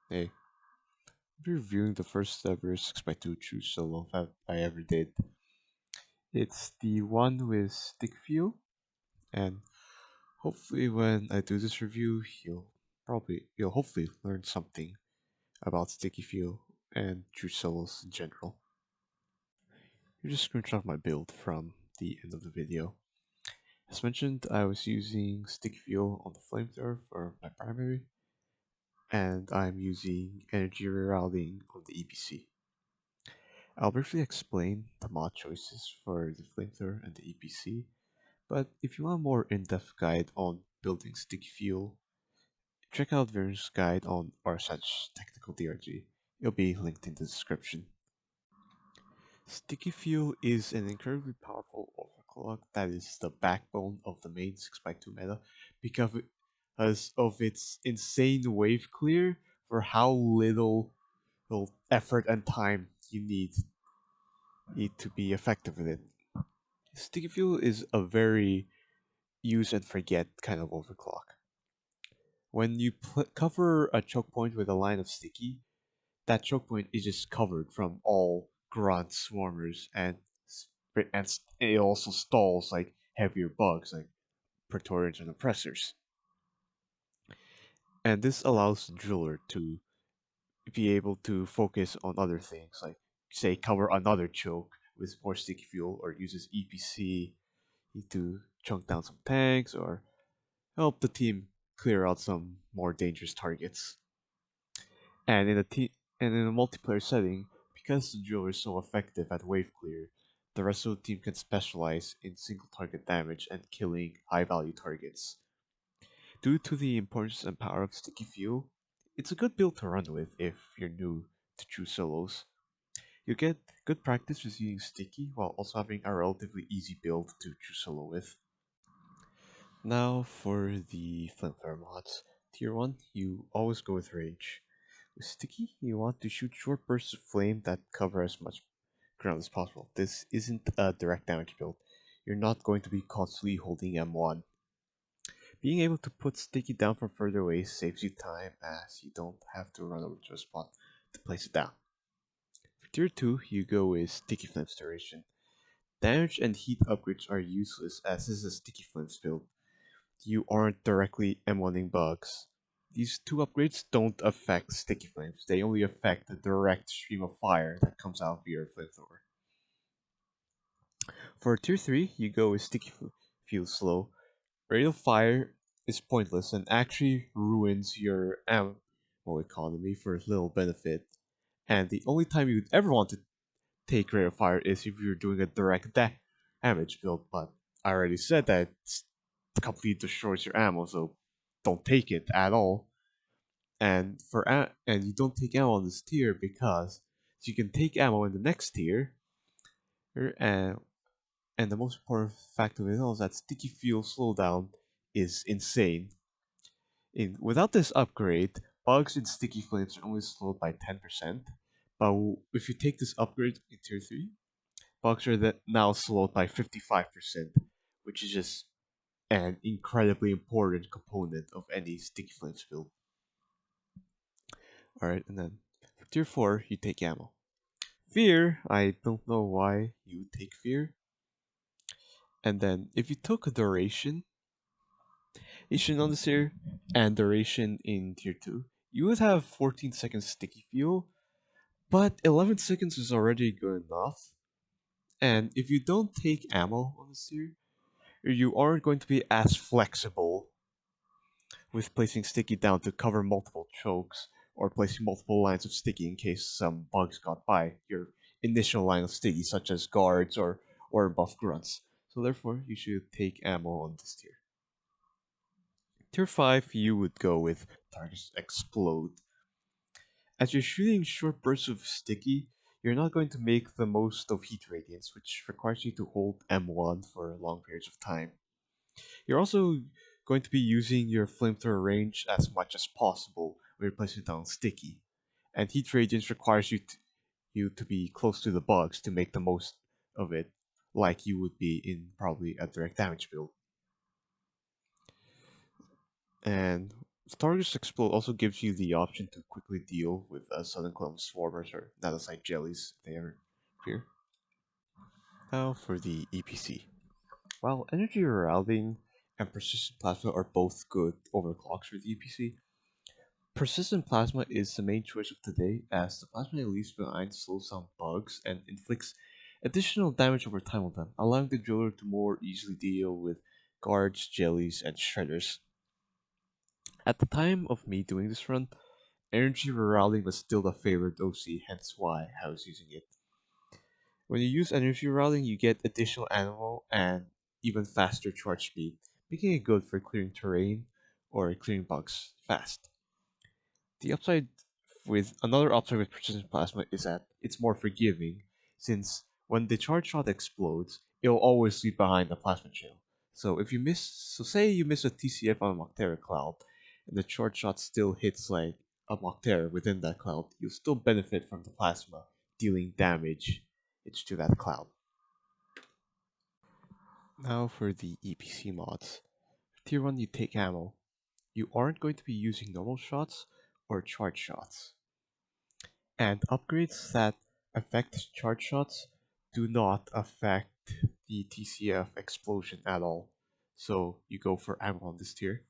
Hey, reviewing the first ever 6x2 true solo I ever did. It's the one with stick fuel, and hopefully when I do this review, you'll hopefully learn something about sticky fuel and true solos in general. You just screenshot my build from the end of the video. As mentioned, I was using sticky fuel on the flamethrower for my primary, and I'm using energy rerouting on the EPC. I'll briefly explain the mod choices for the flamethrower and the EPC, but if you want a more in-depth guide on building sticky fuel, check out Vern's guide on RSH Technical DRG. It'll be linked in the description. Sticky fuel is an incredibly powerful overclock that is the backbone of the main 6x2 meta because of its insane wave clear for how little effort and time you need to be effective with it. Sticky fuel is a very use and forget kind of overclock. When you cover a choke point with a line of sticky, that choke point is just covered from all grunt swarmers and it also stalls like heavier bugs like Praetorians and oppressors. And this allows the driller to be able to focus on other things like say cover another choke with more sticky fuel or uses EPC to chunk down some tanks or help the team clear out some more dangerous targets. And in a multiplayer setting, because the driller is so effective at wave clear, the rest of the team can specialize in single target damage and killing high value targets. Due to the importance and power of sticky fuel, it's a good build to run with if you're new to true solos. You get good practice with using sticky while also having a relatively easy build to true solo with. Now for the flamethrower mods. Tier 1, you always go with Rage. With Sticky, you want to shoot short bursts of flame that cover as much ground as possible. This isn't a direct damage build. You're not going to be constantly holding M1. Being able to put Sticky down from further away saves you time as you don't have to run over to a spot to place it down. For Tier 2, you go with Sticky Flames duration. Damage and heat upgrades are useless as this is a Sticky Flames build. You aren't directly M1ing bugs. These two upgrades don't affect sticky flames, they only affect the direct stream of fire that comes out of your flamethrower. For tier 3, you go with sticky fuel slow. Rate of fire is pointless and actually ruins your ammo economy for little benefit. And the only time you would ever want to take rate of fire is if you're doing a direct damage build, but I already said that it completely destroys your ammo, so don't take it at all. And you don't take ammo on this tier because you can take ammo in the next tier. And and the most important fact of it all is that sticky fuel slowdown is insane. Without this upgrade, bugs in sticky flames are only slowed by 10%. But if you take this upgrade in tier 3, bugs are now slowed by 55%, which is just an incredibly important component of any sticky flames build. Alright, and then for tier 4, you take ammo. Fear, I don't know why you would take fear. And then if you took a duration on this tier and duration in tier 2, you would have 14 seconds sticky fuel, but 11 seconds is already good enough. And if you don't take ammo on this tier, you aren't going to be as flexible with placing sticky down to cover multiple chokes or placing multiple lines of sticky in case some bugs got by your initial line of sticky, such as guards or buff grunts. So therefore, you should take ammo on this tier. Tier 5, you would go with Targets Explode. As you're shooting short bursts of sticky, you're not going to make the most of heat radiance, which requires you to hold M1 for long periods of time. You're also going to be using your flamethrower range as much as possible when you're placing it down sticky. And heat radiance requires you to be close to the bugs to make the most of it, like you would be in probably a direct damage build. And Targus Explode also gives you the option to quickly deal with sudden clone swarmers or nanosite jellies if they ever appear. Now for the EPC. While energy routing and persistent plasma are both good overclocks for the EPC, persistent plasma is the main choice of today as the plasma it leaves behind slows down bugs and inflicts additional damage over time on them, allowing the driller to more easily deal with guards, jellies, and shredders. At the time of me doing this run, energy rerouting was still the favorite OC, hence why I was using it. When you use energy routing, you get additional ammo and even faster charge speed, making it good for clearing terrain or clearing bugs fast. The upside Another upside with precision plasma is that it's more forgiving, since when the charge shot explodes, it'll always leave behind a plasma trail. So say you miss a TCF on a Moctera cloud, and the charge shot still hits like a Moctera within that cloud, you'll still benefit from the plasma dealing damage it's to that cloud. Now for the EPC mods. Tier 1 you take ammo. You aren't going to be using normal shots or charge shots. And upgrades that affect charge shots do not affect the TCF explosion at all. So you go for ammo on this tier.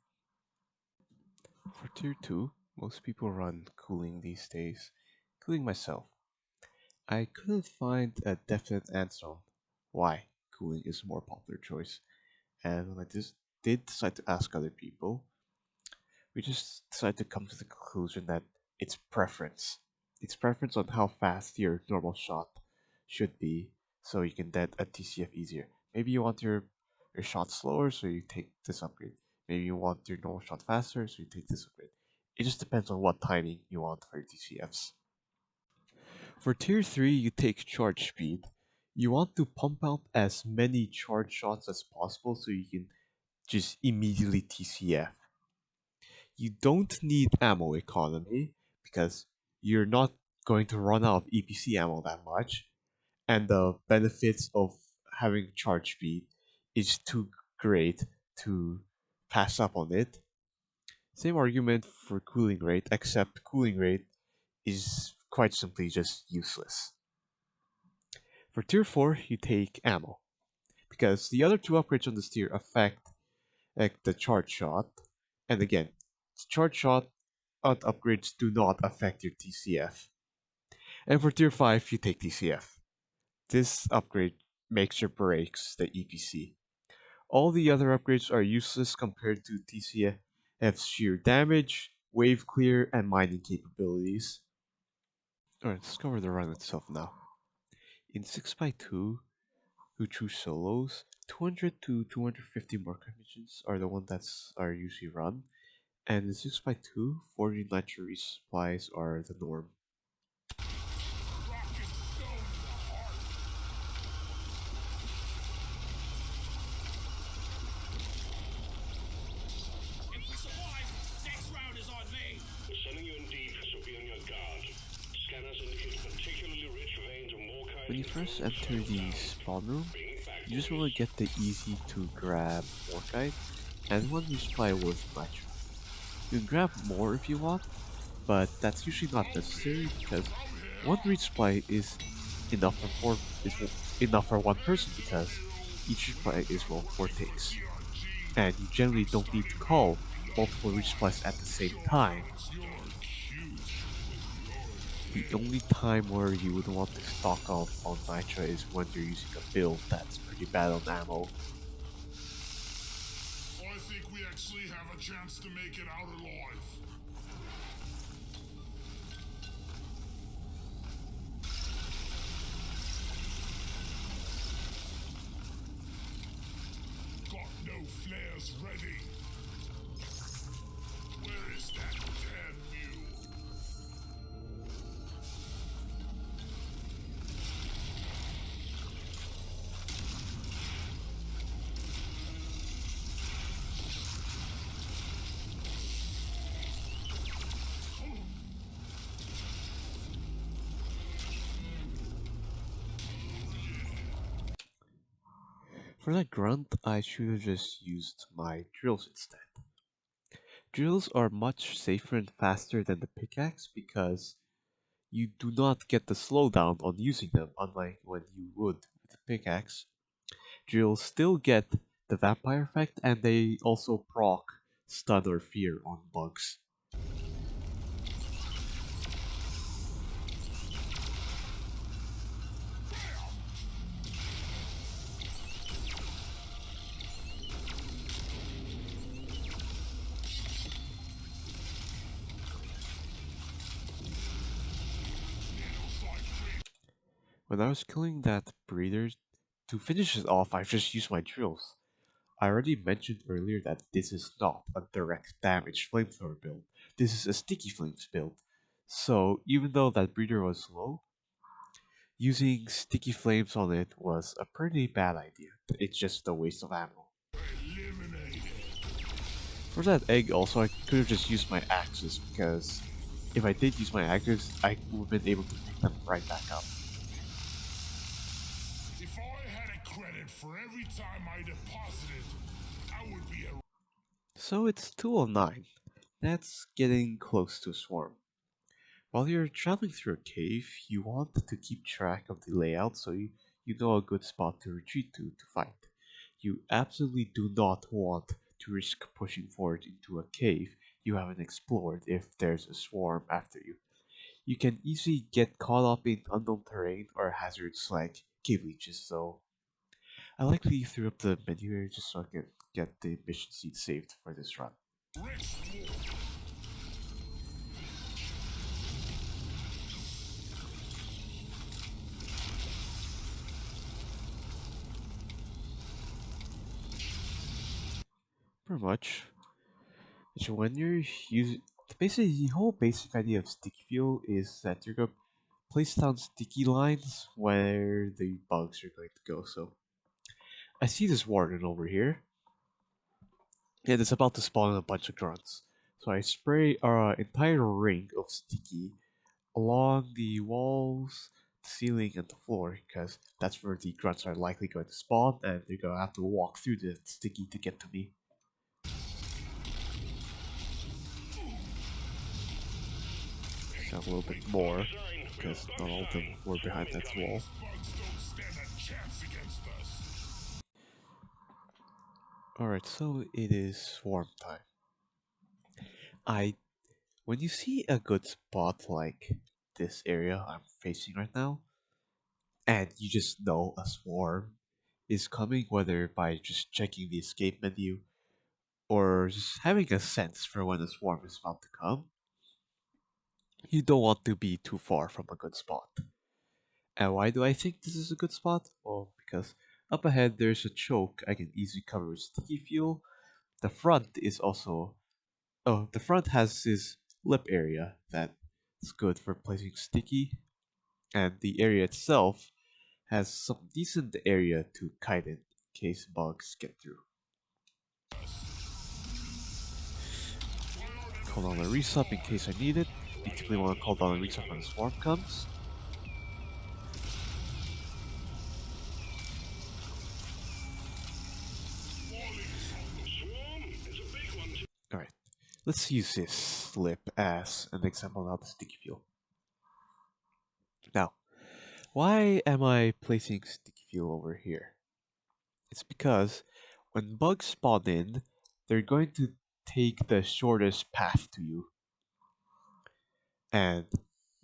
For tier 2, most people run cooling these days, including myself. I couldn't find a definite answer on why cooling is a more popular choice, and when did decide to ask other people, we just decided to come to the conclusion that it's preference. It's preference on how fast your normal shot should be, so you can dead a TCF easier. Maybe you want your shot slower, so you take this upgrade. Maybe you want your normal shot faster, so you take this upgrade. It just depends on what timing you want for your TCFs. For tier 3, you take charge speed. You want to pump out as many charge shots as possible so you can just immediately TCF. You don't need ammo economy because you're not going to run out of EPC ammo that much, and the benefits of having charge speed is too great to pass up on it. Same argument for cooling rate, except cooling rate is quite simply just useless. For tier 4, you take ammo, because the other two upgrades on this tier affect like the charge shot, and again, charge shot upgrades do not affect your TCF. And for tier 5, you take TCF. This upgrade makes or breaks the EPC. All the other upgrades are useless compared to TCF's sheer damage, wave clear, and mining capabilities. Alright, let's cover the run itself now. In 6x2, who choose solos, 200 to 250 marker missions are the ones that are usually run, and in 6x2, 40 nitro supplies are the norm. When you first enter the spawn room, you just want to get the easy to grab Morkite and one resupply worth nitro. You can grab more if you want, but that's usually not necessary because one resupply is enough enough for one person because each resupply is rolled 4 ticks, and you generally don't need to call multiple resupplies at the same time. The only time where you would want to stock up on nitro is when you're using a build that's pretty bad on ammo. I think we actually have a chance to make it out alive. Got no flares ready. Where is that damn mule? For that grunt, I should have just used my drills instead. Drills are much safer and faster than the pickaxe because you do not get the slowdown on using them, unlike when you would with the pickaxe. Drills still get the vampire effect, and they also proc stun or fear on bugs. When I was killing that breeder, to finish it off, I just used my drills. I already mentioned earlier that this is not a direct damage flamethrower build. This is a sticky flames build. So even though that breeder was low, using sticky flames on it was a pretty bad idea. It's just a waste of ammo. For that egg also, I could have just used my axes because if I did use my axes, I would have been able to pick them right back up. If I had a credit for every time I deposited, I would be a. So it's 209. That's getting close to a swarm. While you're traveling through a cave, you want to keep track of the layout so you know a good spot to retreat to fight. You absolutely do not want to risk pushing forward into a cave you haven't explored if there's a swarm after you. You can easily get caught up in unknown terrain or hazards like cave leeches, so I likely threw up the menu here just so I can get the mission seed saved for this run. Pretty much. So when you're using, basically the whole basic idea of sticky fuel is that you're gonna place down sticky lines where the bugs are going to go. So I see this warden over here, and it's about to spawn a bunch of grunts. So I spray our entire ring of sticky along the walls, the ceiling, and the floor because that's where the grunts are likely going to spawn, and they're gonna have to walk through the sticky to get to me. So a little bit more because not all of them were behind that wall. Alright, so it is swarm time. I when you see a good spot like this area I'm facing right now, and you just know a swarm is coming, whether by just checking the escape menu or just having a sense for when a swarm is about to come, you don't want to be too far from a good spot. And why do I think this is a good spot? Well, because up ahead there's a choke I can easily cover with sticky fuel. The front is also the front has this lip area that is good for placing sticky, and the area itself has some decent area to kite in case bugs get through. Call down a resup in case I need it. You typically want to call down a resup when the swarm comes. Alright, let's use this lip as an example of the sticky fuel. Now, why am I placing sticky fuel over here? It's because when bugs spawn in, they're going to take the shortest path to you. And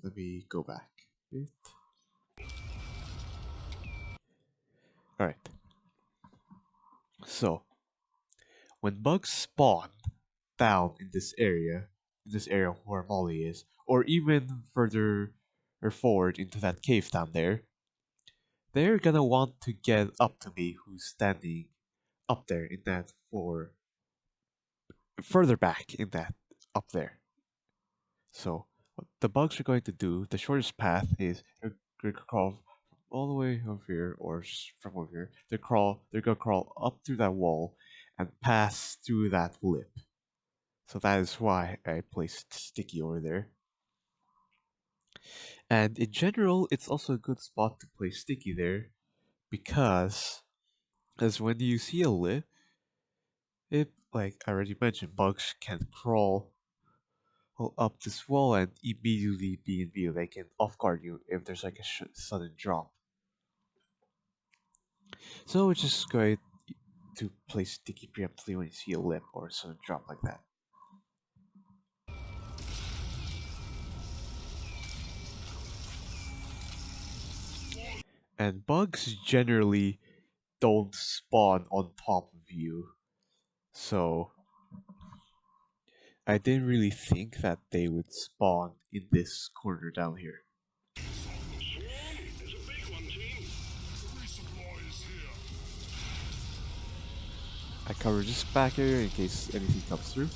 let me go back a bit. Alright, so when bugs spawn down in this area where Molly is, or even further or forward into that cave down there, they're gonna want to get up to me who's standing up there in that floor, further back in that up there. So what the bugs are going to do, the shortest path is they're going to crawl all the way over here or from over here. They're gonna crawl up through that wall and pass through that lip. So that is why I placed sticky over there. And in general, it's also a good spot to place sticky there because as when you see a lip, it like I already mentioned, bugs can crawl up this wall and immediately be in view. They can off guard you if there's like a sudden drop. So it's just great to place sticky preemptively when you see a lip or a sudden drop like that. And bugs generally don't spawn on top of you, so I didn't really think that they would spawn in this corner down here. There's a big one, team. The resupply is here. I covered this back area in case anything comes through.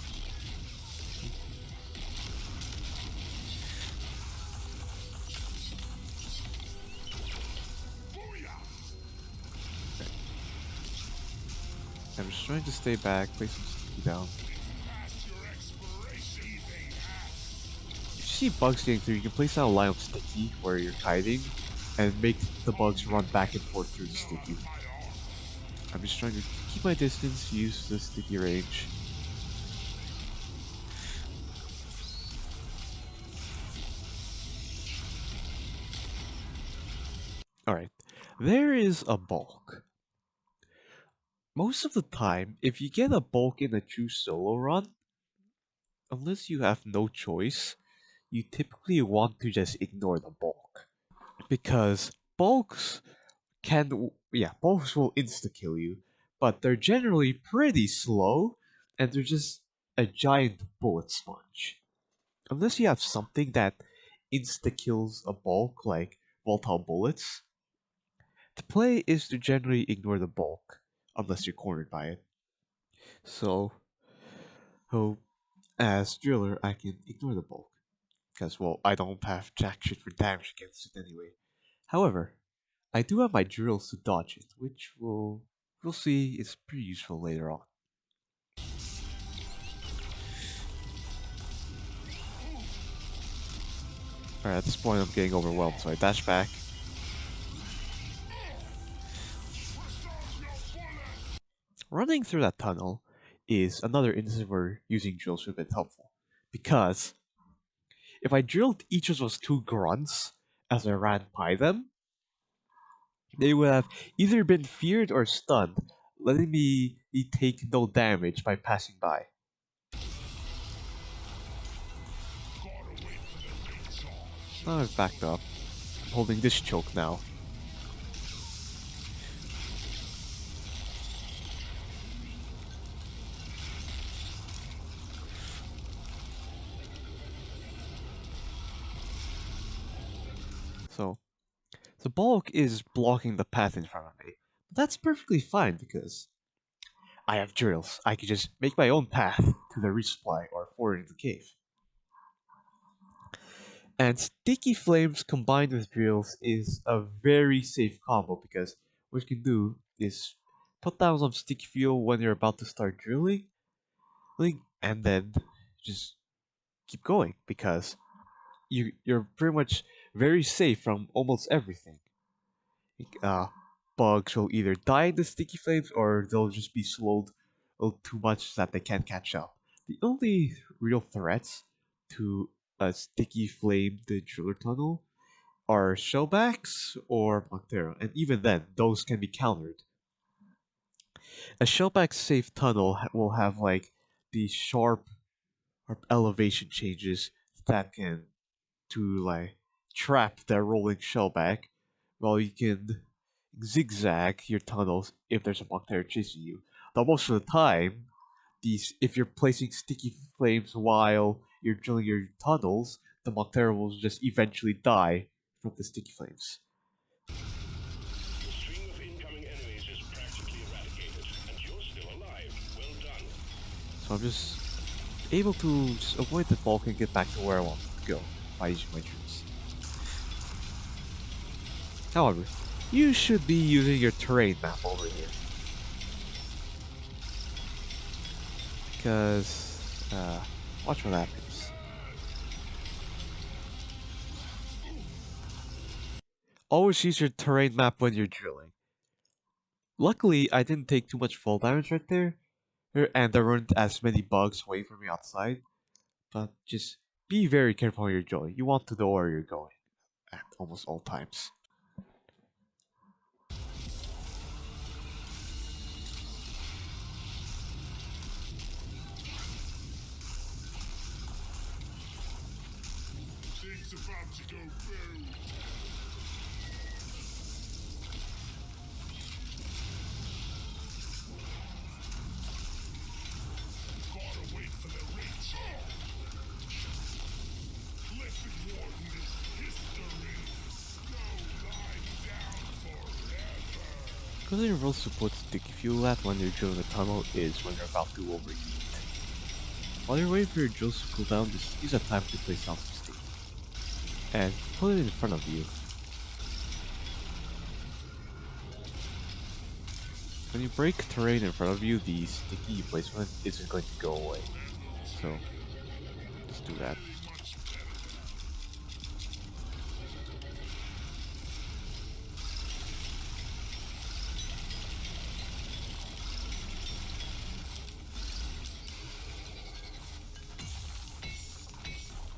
Booyah! Okay. I'm just trying to stay back, place some sticky down. Past your expiration, If you see bugs getting through, you can place down a line of sticky where you're hiding and make the bugs run back and forth through the sticky. I'm just trying to keep my distance, use the sticky range. Alright, there is a bulk. Most of the time, if you get a bulk in a true solo run, unless you have no choice, you typically want to just ignore the bulk. Because bulks bulks will insta kill you, but they're generally pretty slow, and they're just a giant bullet sponge. Unless you have something that insta kills a bulk, like volatile bullets, the play is to generally ignore the bulk, unless you're cornered by it. So, so as driller, I can ignore the bulk, because well, I don't have jack shit for damage against it anyway. However, I do have my drills to dodge it, which we'll see is pretty useful later on. Alright, at this point I'm getting overwhelmed, so I dash back. Running through that tunnel is another instance where using drills would have been helpful. Because if I drilled each of those two grunts as I ran by them, they would have either been feared or stunned, letting me take no damage by passing by. Now I've backed up. I'm holding this choke now. So the bulk is blocking the path in front of me. But that's perfectly fine because I have drills. I can just make my own path to the resupply or forward into the cave. And sticky flames combined with drills is a very safe combo because what you can do is put down some sticky fuel when you're about to start drilling, and then just keep going because you're pretty much very safe from almost everything. Uh, Bugs will either die in the sticky flames or they'll just be slowed too much that they can't catch up. The only real threats to a sticky flame the driller tunnel are shellbacks or Monstera, and even then, those can be countered. A shellback safe tunnel will have like these sharp elevation changes that can to like trap their rolling shellback, while you can zigzag your tunnels if there's a Monstera chasing you. Though most of the time, these if you're placing sticky flames while you're drilling your tunnels, the Monstera will just eventually die from the sticky flames. The stream of incoming enemies is practically eradicated, and you're still alive. Well done. So I'm just able to just avoid the bulk and get back to where I want to go by using my drills. However, you should be using your terrain map over here. Because, watch what happens. Always use your terrain map when you're drilling. Luckily, I didn't take too much fall damage right there, And there weren't as many bugs waiting for me outside. But just be very careful where you're going. You want to know where you're going at almost all times. Things about to go boom. Gotta wait for the reach. Cliff Warden is history. No lying down forever. Because you're supposed to put sticky fuel at when you're drilling a tunnel is when you're about to overheat. While you're waiting for your drills to cool down, just use that time to place down some sticky. And put it in front of you. When you break terrain in front of you, the sticky placement isn't going to go away. So, just do that.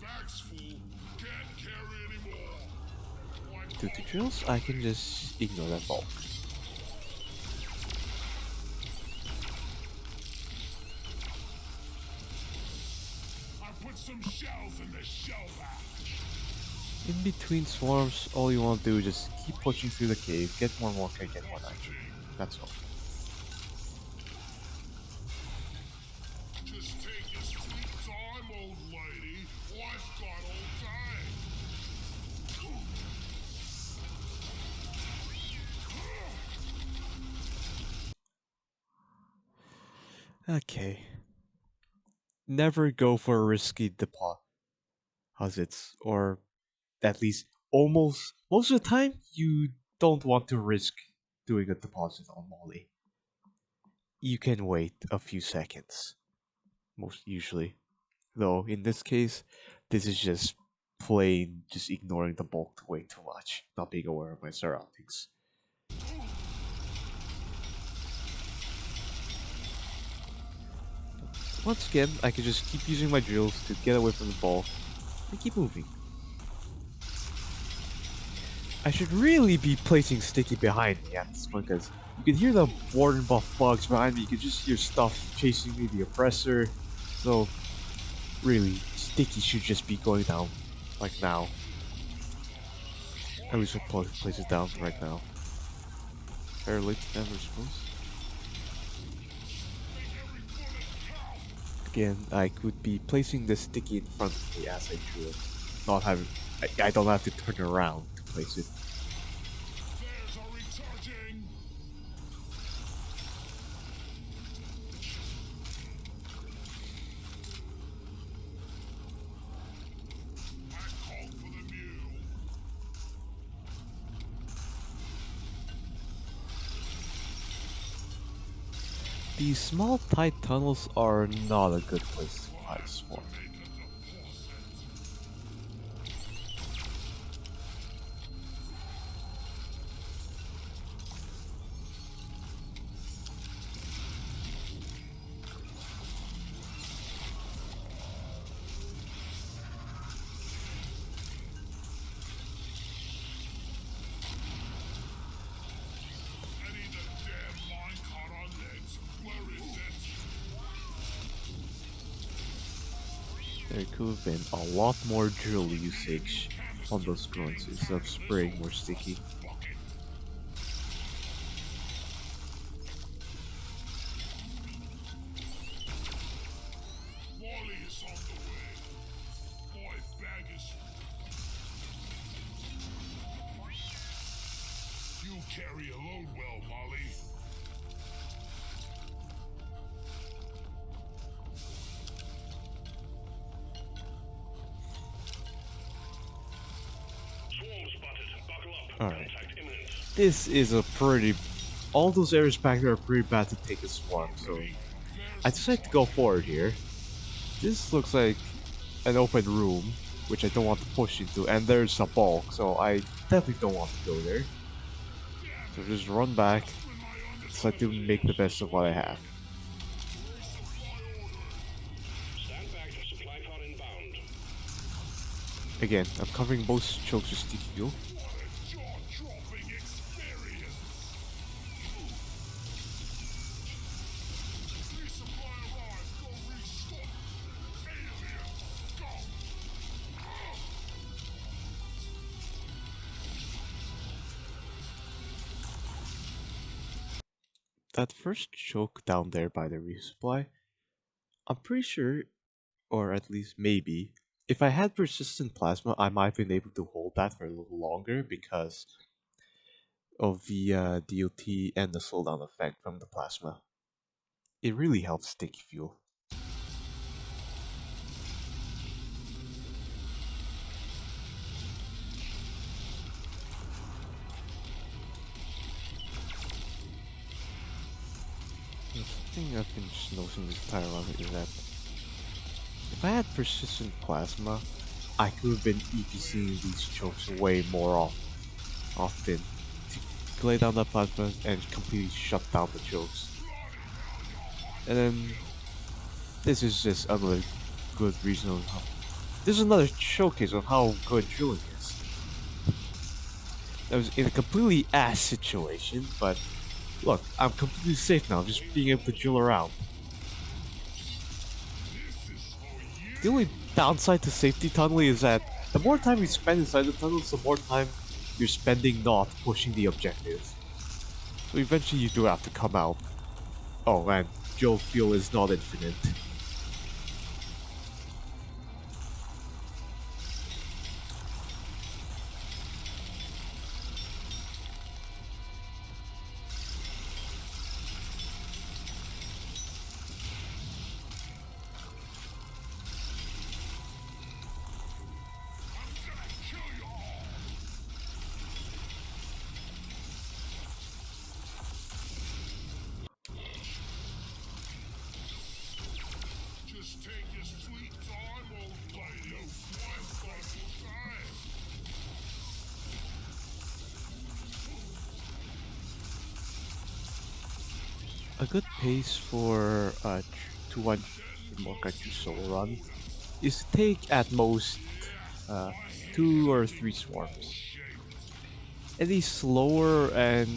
Back's full. Can't carry anymore. To the drills, I can just ignore that bulk. I put some shells in the shell back. In between swarms, all you want to do is just keep pushing through the cave, get more cake, get more nitrogen. That's all. Just take your sweet time, old lady. I've got all day. Okay. Never go for risky deposits, or at least almost most of the time you don't want to risk doing a deposit on Molly. You can wait a few seconds, most usually. Though in this case, this is just plain just ignoring the bulk way too much, not being aware of my surroundings. Once again, I can just keep using my drills to get away from the bulk and keep moving. I should really be placing Sticky behind me at this point because you can hear the warden buff bugs behind me. You can just hear stuff chasing me, the oppressor. So, really, Sticky should just be going down, like now. At least we'll place it down right now. Fair late never suppose. Again, I could be placing the Sticky in front of me as I drew it. Not having, I don't have to turn around to place it. Flares are recharging. I called for the mule. These small tight tunnels are not a good place to hide a swarm. I need a damn minecart on legs. Where is it? There could have been a lot more drill usage on those grunts instead of spraying more sticky. Bucket. Wally is on the way. My bag is. You carry a load well, Molly. Swarm spotted. Buckle up. Alright. Contact imminent. This is a pretty... All those areas back there are pretty bad to take a swarm, so... I decided to go forward here. This looks like an open room, which I don't want to push into, and there's a bulk, so I definitely don't want to go there. So just run back, decide to make the best of what I have. Again, I'm covering most chokes with sticky fuel. What a jaw-dropping experience! Resupply arrived. Go restock. Aliens, go! That first choke down there by the resupply, I'm pretty sure, or at least maybe, if I had persistent plasma, I might have been able to hold that for a little longer because of the DOT and the slowdown effect from the plasma. It really helps sticky fuel. The thing I've been just noticing this entire run is that if I had persistent plasma, I could have been EPCing these chokes way more often to lay down that plasma and completely shut down the chokes. And then this is just another good reason of how. This is another showcase of how good drilling is. I was in a completely ass situation, but look, I'm completely safe now, just being able to drill around. The only downside to safety tunneling is that the more time you spend inside the tunnels, the more time you're spending not pushing the objectives. So eventually you do have to come out. Oh, and drill fuel is not infinite. Just take your sweet time, old lady. Twice time. A good pace for a 200 Mokachu solo run is to take at most uh, 2 or 3 swarms. Any slower and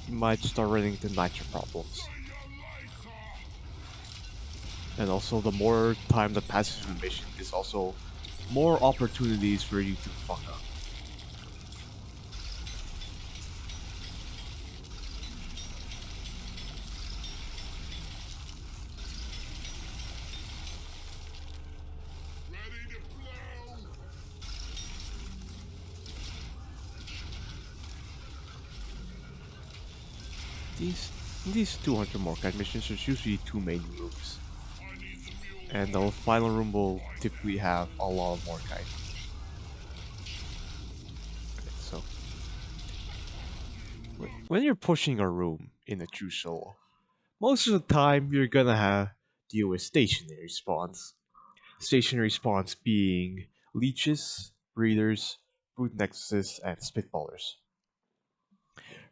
you might start running into nitro problems. And also the more time that passes in the mission is also more opportunities for you to fuck up. Ready to blow! These 200 Morkai missions, there's usually 2 main rooms. I need the mule. And the final room will typically have a lot of Morkai. So when you're pushing a room in a true solo, most of the time you're gonna have deal with stationary spawns. Stationary spawns being leeches, breeders, brood nexuses, and spitballers.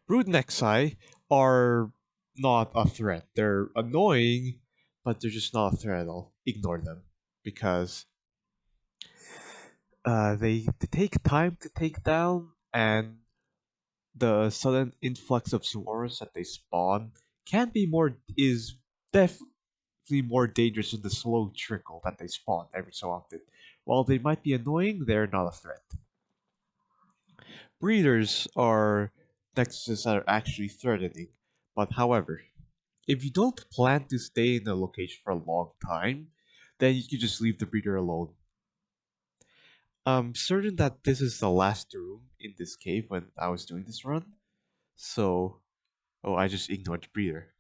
Brood nexi are not a threat. They're annoying, but they're just not a threat at all. Ignore them because they take time to take down, and the sudden influx of swarms that they spawn can be more is definitely more dangerous than the slow trickle that they spawn every so often. While they might be annoying, they're not a threat. Breeders are nexuses that are actually threatening, but however, if you don't plan to stay in a location for a long time, then you can just leave the breeder alone. I'm certain that this is the last room in this cave when I was doing this run, so I just ignored the breeder.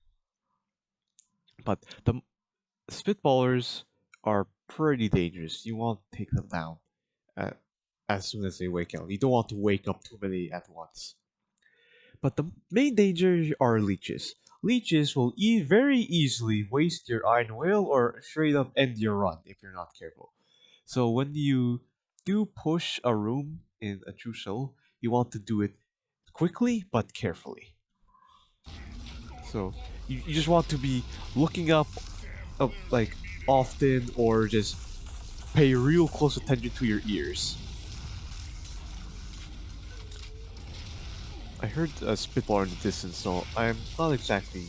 But the spitballers are pretty dangerous. You want to take them down uh, as soon as they wake up. You don't want to wake up too many at once. But the main danger are leeches. Leeches will very easily waste your iron whale or straight up end your run if you're not careful. So when you do push a room in a true soul, you want to do it quickly but carefully. So you just want to be looking up like often or just pay real close attention to your ears. I heard a spitball in the distance, so I'm not exactly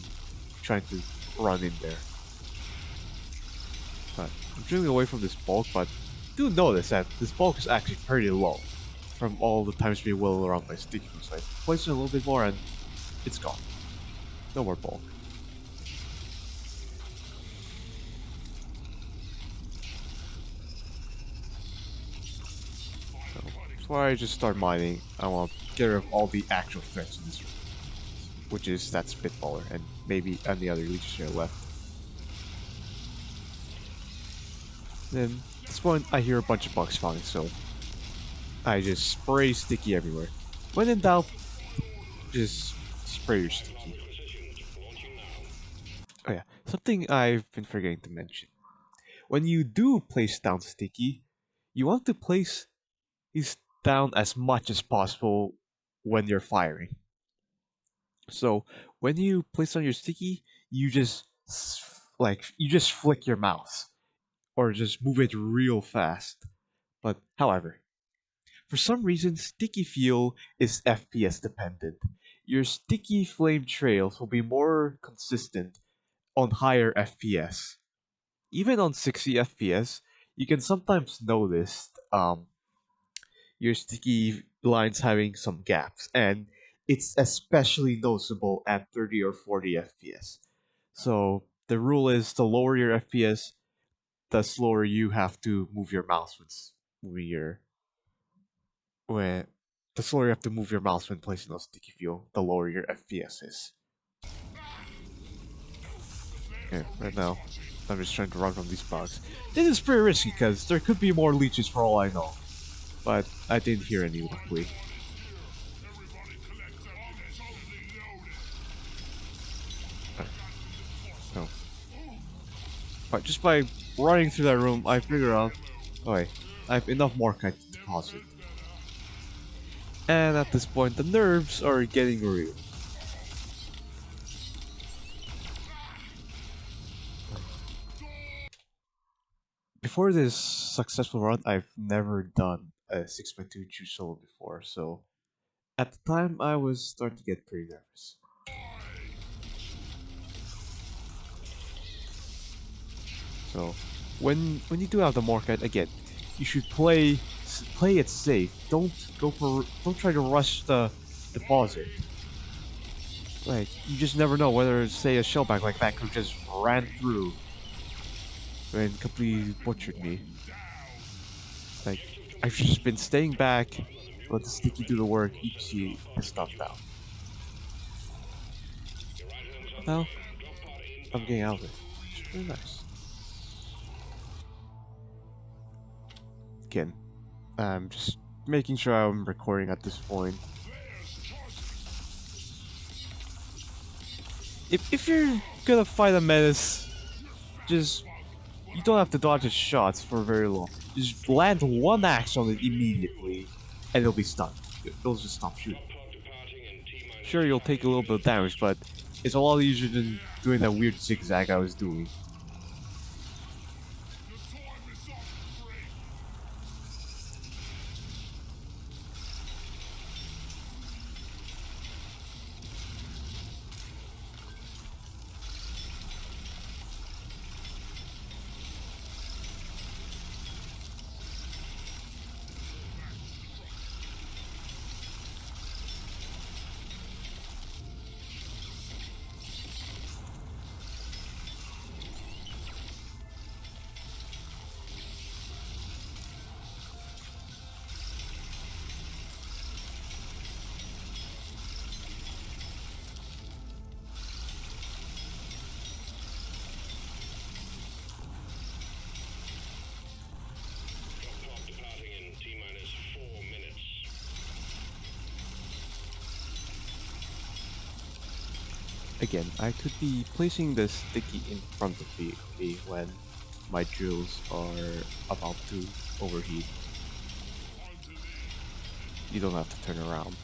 trying to run in there. But I'm drilling away from this bulk, but do notice that this bulk is actually pretty low from all the times being whirled around by sticky. So I place it a little bit more and it's gone. No more bulk. So before I just start mining, I want to get rid of all the actual threats in this room, which is that spitballer and maybe any other leeches here left. Then at this point, I hear a bunch of bugs spawning, so I just spray sticky everywhere. When in doubt, just spray your sticky. Oh yeah, something I've been forgetting to mention. When you do place down sticky, you want to place these down as much as possible when you're firing. So when you place on your sticky, you just you just flick your mouse or just move it real fast. But however, for some reason, sticky fuel is FPS dependent. Your sticky flame trails will be more consistent on higher FPS. Even on 60 FPS, you can sometimes notice your sticky lines having some gaps, and it's especially noticeable at 30 or 40 FPS. So the rule is to lower your FPS, the slower you have to move your mouse moving your when the slower you have to move your mouse when placing on sticky fuel, the lower your FPS is. Okay, right now, I'm just trying to run from these bugs. This is pretty risky because there could be more leeches for all I know, but I didn't hear any luckily. No. But just by running through that room, I figured out, oh wait, I have enough Morkite to deposit. And at this point, the nerves are getting real. Before this successful run, I've never done a 6x2 Chu solo before, so at the time I was starting to get pretty nervous. So when you do have the Morkite again, you should play it safe. Don't try to rush the deposit. Like you just never know whether say a shellback like that could just ran through and completely butchered me. Like I've just been staying back, let the sticky do the work, EPC his stuff down. Now I'm getting out of it. It's really nice. Again, I'm just making sure I'm recording at this point. If you're gonna fight a menace, just you don't have to dodge its shots for very long. Just land one axe on it immediately, and it'll be stunned. It'll just stop shooting. Sure, you'll take a little bit of damage, but it's a lot easier than doing that weird zigzag I was doing. Again, I could be placing the sticky in front of me when my drills are about to overheat. You don't have to turn around.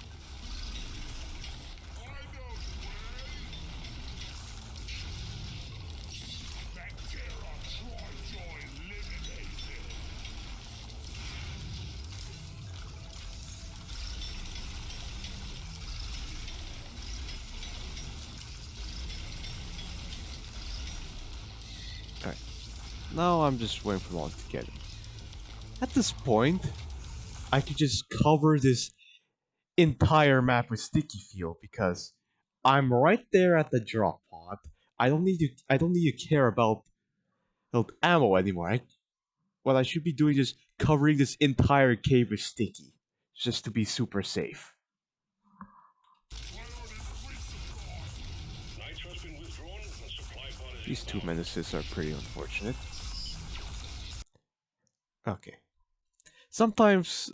Now I'm just waiting for long to get it. At this point, I could just cover this entire map with sticky fuel because I'm right there at the drop pod. I don't need to care about ammo anymore. What I should be doing is covering this entire cave with sticky, just to be super safe. Nitro has been withdrawn and supply pod is These two inbound. menaces are pretty unfortunate. Okay. Sometimes,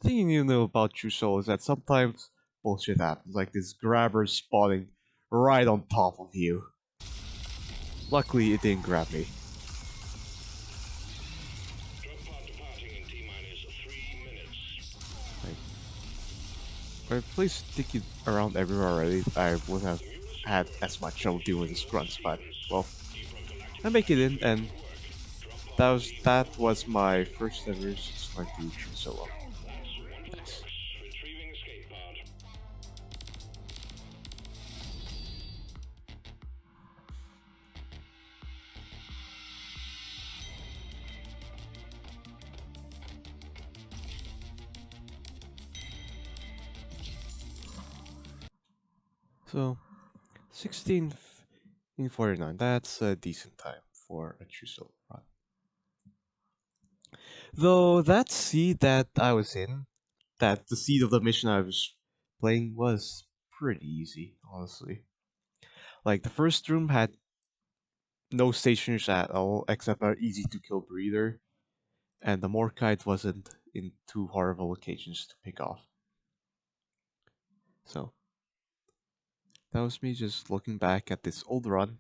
the thing you know about True Soul is that sometimes bullshit happens, like this grabber spawning right on top of you. Luckily, it didn't grab me. Drop pod departing in T-minus 3 minutes. Like, if I placed sticky around everywhere already, I would have The mule is had secured. as much trouble dealing with the Initiating grunts, but sequence. well, I Deprogalactic make it device in, cleared and for work. Drop pod that V1 was my departing first orbit. ever 6.2 true solo. That's one for the Nice. books. Retrieving escape pod. So 16:49. That's a decent time for a true solo run. Though that seed that I was in, that the seed of the mission I was playing was pretty easy, honestly. Like the first room had no stationers at all except our easy to kill breeder, and the Morkite wasn't in too horrible locations to pick off. So that was me just looking back at this old run